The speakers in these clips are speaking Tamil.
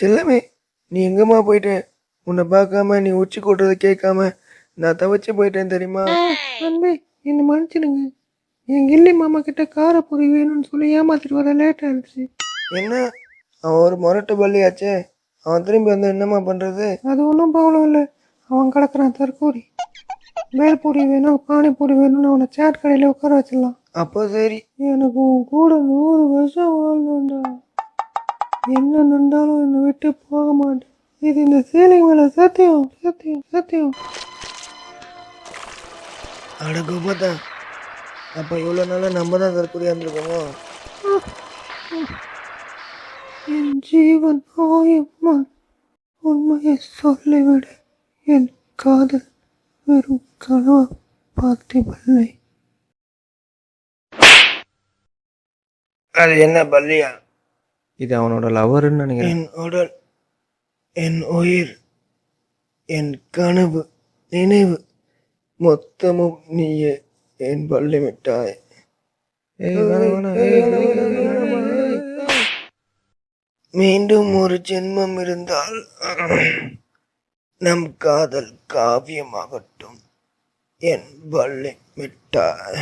செல்லமே, நீ எங்கம்மா போயிட்ட? உன்னை பார்க்காம நீ உச்சி கூட்டுறதை கேட்காம நான் தவச்சு போயிட்டேன் தெரியுமா? அன்பே, என்னை மன்னிச்சிடுங்க. என் கில்லி மாமா கிட்ட காரப்பொரி வேணும்னு சொல்லி ஏமாத்திட்டு வர லேட் ஆயிடுச்சு. என்ன, அவன் ஒரு முரட்டு பள்ளியாச்சே, அவன் திரும்பி வந்து என்னம்மா பண்ணுறது? அது ஒன்றும் ப்ராப்ளம் இல்லை. அவன் கிடக்குறான் தற்கூரி. பேல்பூரி வேணும், பானிபூரி வேணும்னு அவனை சேட் கடையில் உட்கார வச்சிடலாம். அப்போ சரி. எனக்கு உன் கூட 100 வருஷம் வாழணும்டா. என்ன நடந்தாலும் என்னை விட்டு போக மாட்டேன். இது இந்த சீலிங் மேலே சத்தியம், சத்தியம், சத்தியம். அட கோபத்தா, அப்போ இவ்வளோ நாளாக நம்ம தான் தற்கொலையாக இருந்திருக்கோமோ? என் ஜீவன் ஆயம்மான், உண்மையை சொல்லிவிட. என் காதல் வெறும் கனவா பார்த்திபல்லை. அது என்ன பள்ளியா? இது அவனோட லவருன்னு நினைக்கிறேன். என் உடல், என் உயிர், என் கனவு, நினைவு மொத்தமும் நீயே என் பள்ளி மிட்டாய். மீண்டும் ஒரு ஜென்மம் இருந்தால் நம் காதல் காவியமாகட்டும் என் பள்ளி மிட்டாய்.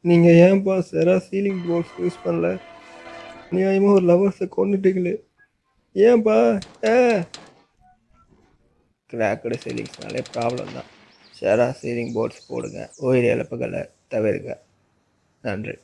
நீங்கள் ஏன்பா சரா சீலிங் போர்ட்ஸ் யூஸ் பண்ணல? நியாயமாக ஒரு லவர்ஸை கொண்டுட்டீங்களே, ஏன்பா? கிராக்கடு சீலிங்ஸ்னாலே ப்ராப்ளம் தான். சரா சீலிங் போர்ட்ஸ் போடுங்க, உயிர் இழப்புகளை தவிர்க்க. நன்றி.